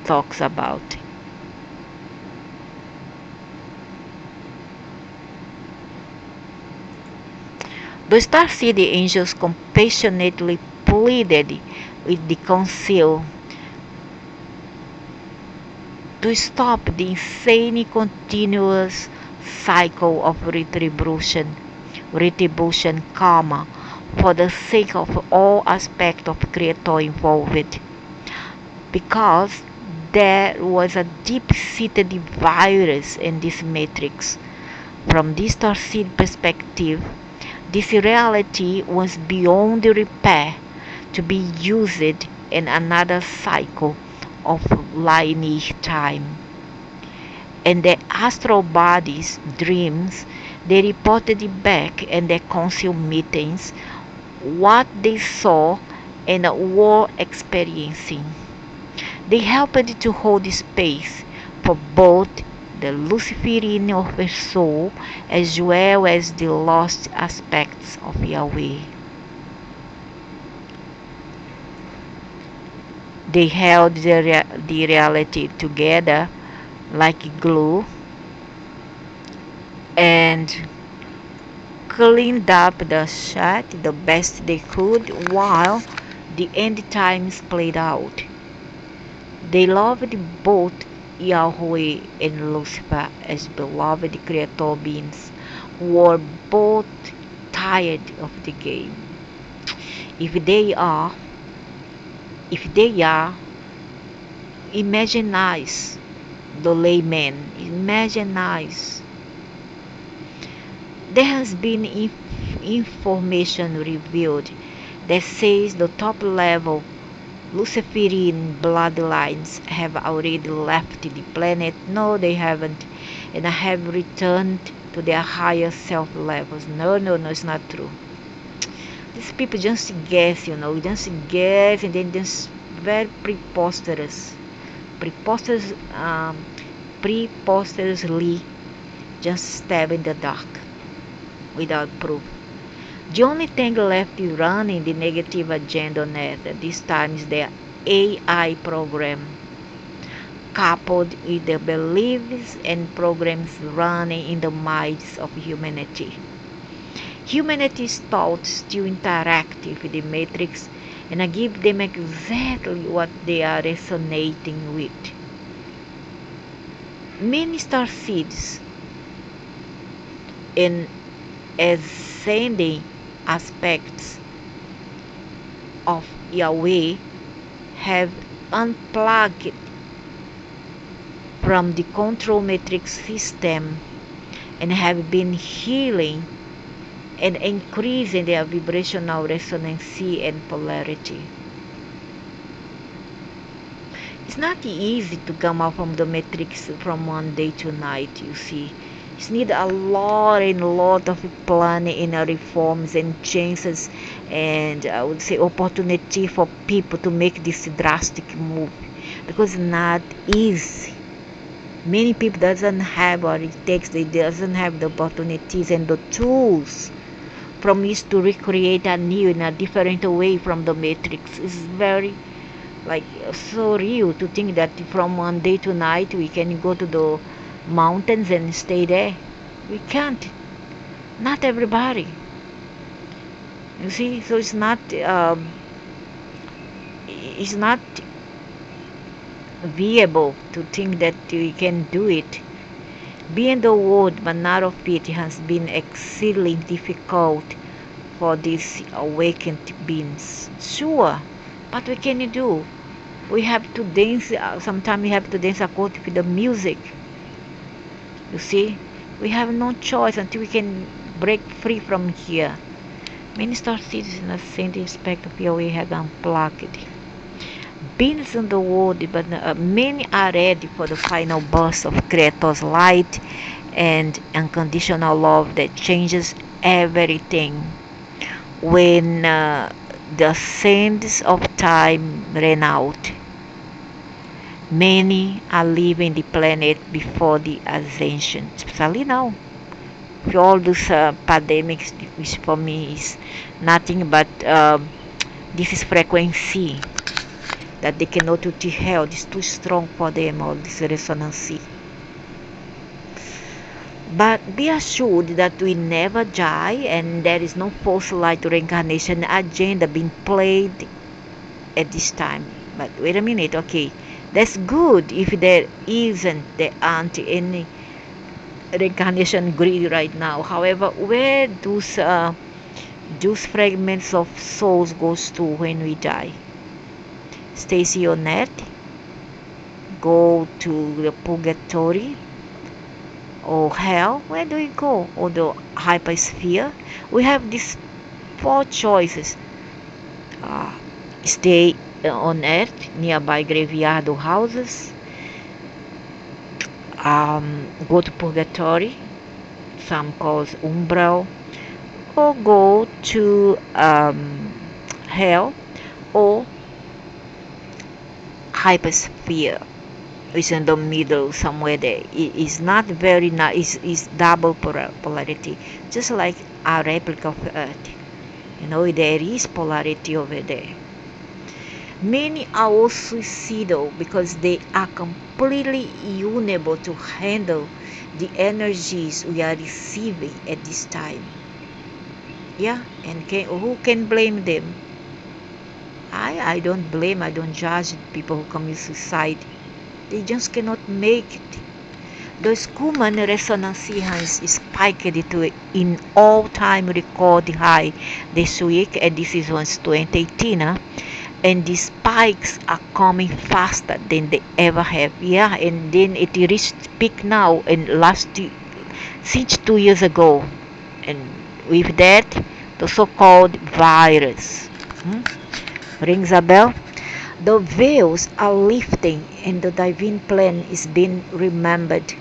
talks about. The Star City angels compassionately pleaded with the council to stop the insane continuous cycle of retribution karma for the sake of all aspects of creator involved, because there was a deep-seated virus in this matrix. From this Starseed perspective, this reality was beyond repair to be used in another cycle of linear time. In their astral bodies, dreams, they reported back in their council meetings what they saw and were experiencing. They helped to hold space for both the Luciferian of a soul, as well as the lost aspects of Yahweh. They held the reality together like glue and cleaned up the shot the best they could while the end times played out. They loved both Yahweh and Lucifer as beloved creator beings who were both tired of the game. If they are, if they are, imagine us, the layman, imagine us. There has been information revealed that says the top level Luciferian bloodlines have already left the planet. No, they haven't, and have returned to their higher self levels. No, it's not true. These people just guess, just guess, and then just very preposterously just stab in the dark without proof. The only thing left running the negative agenda on Earth at this time is the AI program, coupled with the beliefs and programs running in the minds of humanity. Humanity's thoughts still interact with the matrix and I give them exactly what they are resonating with. Many star seeds and ascending aspects of Yahweh have unplugged from the control matrix system and have been healing and increasing their vibrational resonancy and polarity. It's not easy to come out from the matrix from one day to night, you see. It needs a lot of planning and reforms and changes and I would say opportunity for people to make this drastic move because it's not easy. Many people doesn't have what it takes. They doesn't have the opportunities and the tools from which to recreate a new in a different way from the matrix. It's very so real to think that from one day to night we can go to the mountains and stay there. We can't. Not everybody. You see, so it's not viable to think that we can do it. Being the word but not of it has been exceedingly difficult for these awakened beings. Sure, but what can you do? We have to dance. Sometimes we have to dance according to the music. You see, we have no choice until we can break free from here. Many star cities in the same aspect of Yahweh have unplugged. Beings in the world, but many are ready for the final burst of Creator's light and unconditional love that changes everything. When the sands of time ran out, many are leaving the planet before the ascension, especially now. With all these pandemics, which for me is nothing but this is frequency that they cannot to held. It's too strong for them, all this resonance. But be assured that we never die and there is no false light reincarnation agenda being played at this time. But wait a minute, okay, that's good if there aren't any reincarnation greed right now. However, where those fragments of souls goes to when we die? Stays here on earth, go to the purgatory or hell? Where do we go? Or the hypersphere? We have these four choices. Stay on earth nearby graveyard or houses, go to purgatory, some calls umbral, or go to hell or hypersphere. is in the middle somewhere there. It is not very nice. Is double polarity, just like a replica of Earth. There is polarity over there. Many are also suicidal because they are completely unable to handle the energies we are receiving at this time. Yeah, and who can blame them? I don't blame, I don't judge people who commit suicide. They just cannot make it. The Schumann resonance has spiked to in all-time record high this week, and this is once 2018. And the spikes are coming faster than they ever have. Yeah, and then it reached peak now and since 2 years ago. And with that, the so-called virus. Rings a bell? The veils are lifting and the divine plan is being remembered.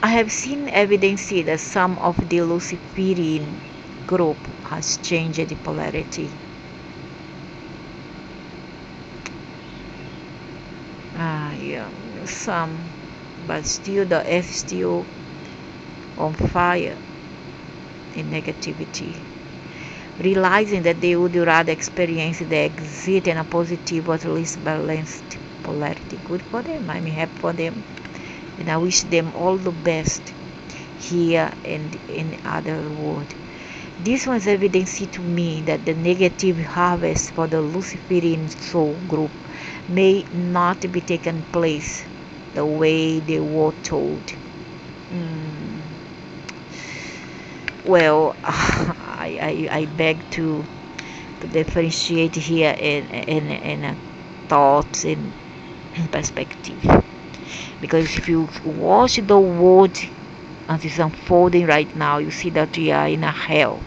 I have seen evidence that some of the Luciferian group has changed the polarity. Yeah, some, but still the earth is still on fire in negativity. Realizing that they would rather experience the exit in a positive or at least balanced polarity. Good for them. I'm happy for them. And I wish them all the best here and in other world. This was evidence to me that the negative harvest for the Luciferian soul group may not be taken place the way they were told. Well, I beg to differentiate here in thoughts and perspective. Because if you watch the world as it's unfolding right now, you see that we are in a hell.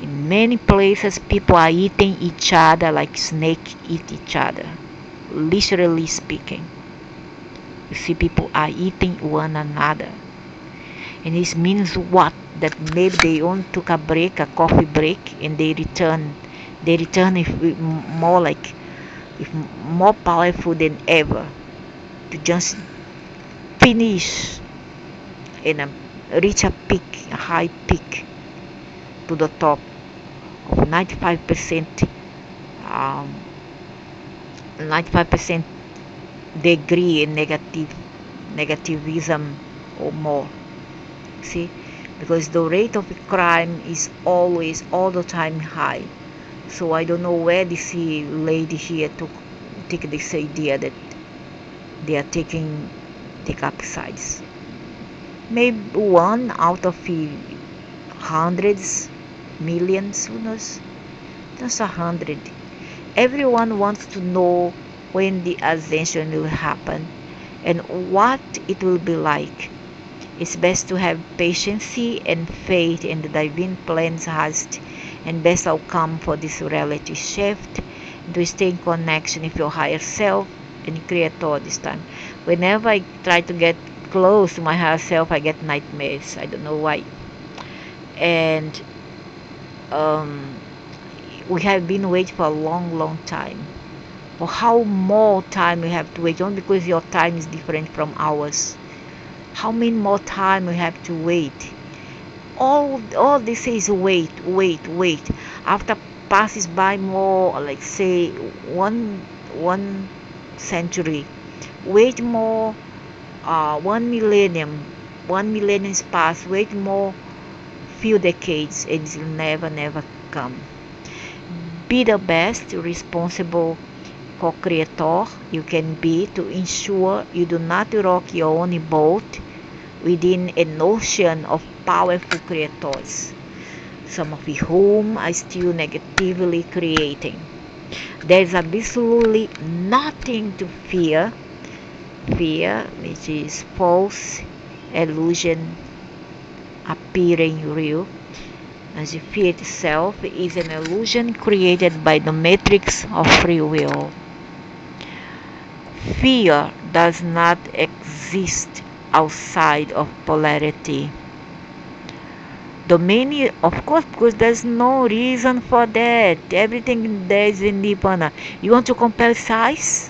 In many places, people are eating each other like snakes eat each other, literally speaking. You see, people are eating one another. And this means what? That maybe they only took a break, a coffee break, and they return. They return if more powerful than ever, to just finish and reach a peak, a high peak, to the top of 95%, 95% degree in negativism or more. See, because the rate of crime is always all the time high. So I don't know where this lady here take this idea that they are take up sides. Maybe one out of hundreds, millions, who knows? Just 100. Everyone wants to know when the ascension will happen and what it will be like. It's best to have patience and faith in the divine plan's highest and best outcome for this reality shift, and to stay in connection with your higher self and creator this time. Whenever I try to get close to my higher self, I get nightmares. I don't know why. And we have been waiting for a long time. For how more time we have to wait? Only because your time is different from ours. How many more time we have to wait? All this is wait. After passes by more, like say one century, wait more. 1 millennium. 1 millennium is past. Wait more few decades, and it will never come. Be the best responsible co-creator you can be to ensure you do not rock your own boat within an ocean of powerful creators, some of whom are still negatively creating. There is absolutely nothing to fear, which is false illusion appearing real, as if fear itself is an illusion created by the matrix of free will. Fear does not exist outside of polarity. Dominion, of course, because there's no reason for that. Everything there is in Nirvana. You want to compare size?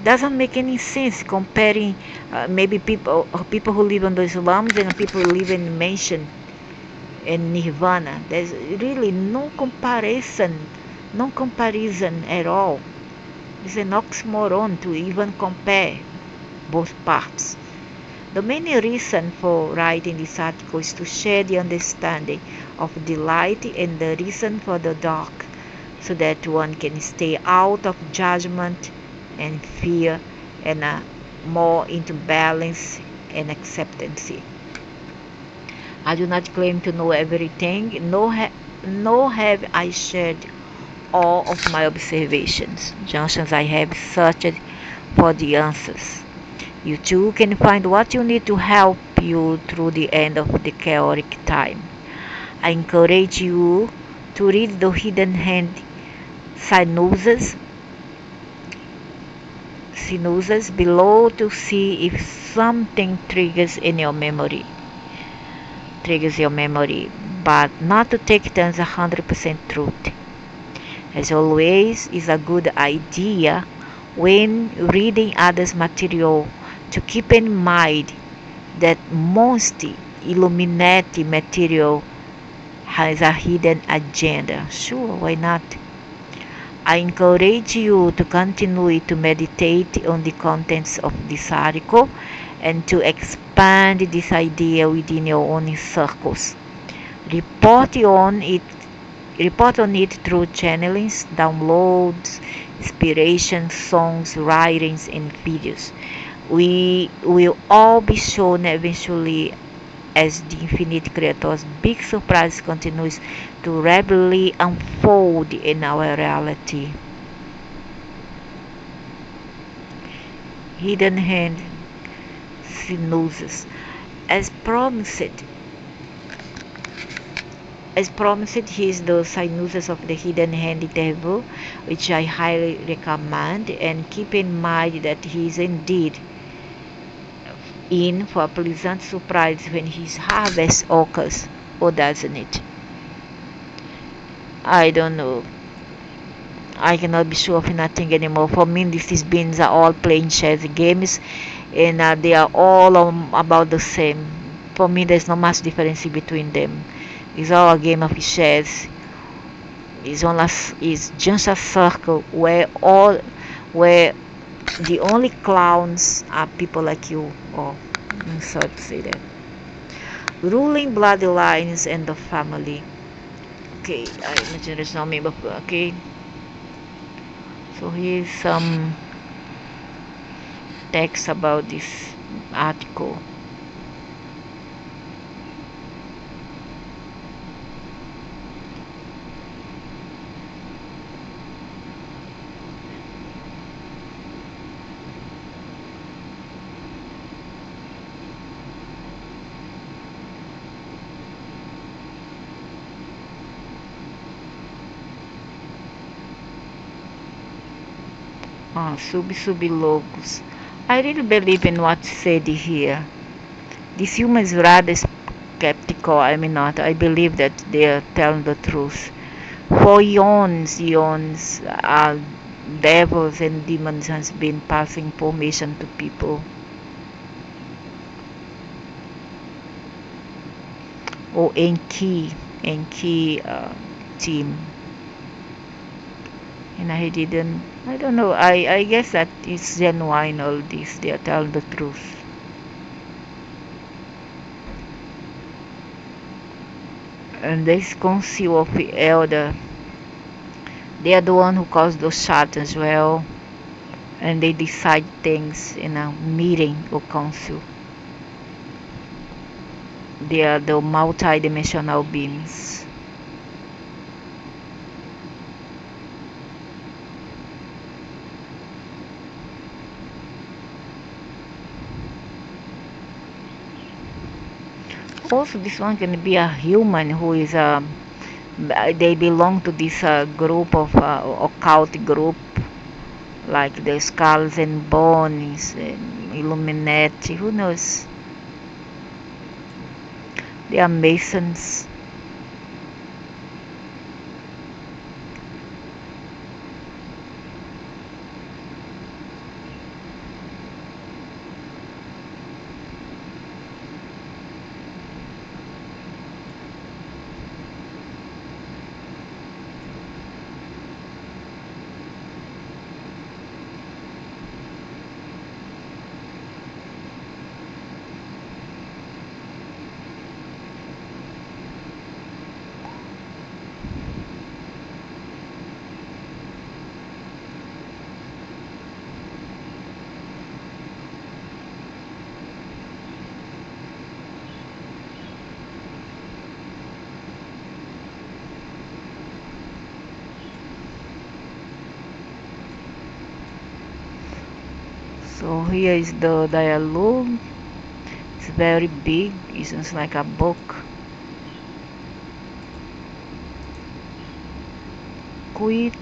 Doesn't make any sense comparing maybe people who live in the slums and people who live in mansion in Nirvana. There's really no comparison at all. It's an oxymoron to even compare both parts. The main reason for writing this article is to share the understanding of the light and the reason for the dark, so that one can stay out of judgment and fear and more into balance and acceptance. I do not claim to know everything, nor have I shared all of my observations. Junctions I have searched for the answers. You too can find what you need to help you through the end of the chaotic time. I encourage you to read the Hidden Hand synopsis below to see if something triggers your memory, but not to take it as 100% truth. As always, is a good idea when reading others' material to keep in mind that most Illuminati material has a hidden agenda. Sure, why not? I encourage you to continue to meditate on the contents of this article and to expand this idea within your own circles. Report on it through channelings, downloads, inspiration, songs, writings, and videos. We will all be shown eventually as the infinite creator's big surprise continues to rapidly unfold in our reality. Hidden Hand synopsis. As promised, here is the synopsis of the Hidden Hand interview, which I highly recommend, and keep in mind that he is indeed in for a pleasant surprise when his harvest occurs, or doesn't it? I don't know. I cannot be sure of nothing anymore. For me, these beings are all playing chess games, and they are all about the same. For me, there's not much difference between them. It's all a game of chess. It's just a circle where the only clowns are people like you. Oh, I'm sorry to say that. Ruling bloodlines and the family. Okay, I mentioned there's no member. Okay, so here's some text about this article. Sub-logos. I really believe in what's said here. These humans rather skeptical. I mean not. I believe that they are telling the truth. For eons, devils and demons has been passing information to people. Or Enki team. And I don't know, I guess that it's genuine, all this, they are telling the truth. And this council of the elder, they are the one who caused those shots as well, and they decide things in a meeting or council. They are the multi-dimensional beings. Also, this one can be a human who is they belong to this group of occult group, like the Skulls and Bones and Illuminati, who knows. They are masons. So here is the dialogue. It's very big. It sounds like a book. Quit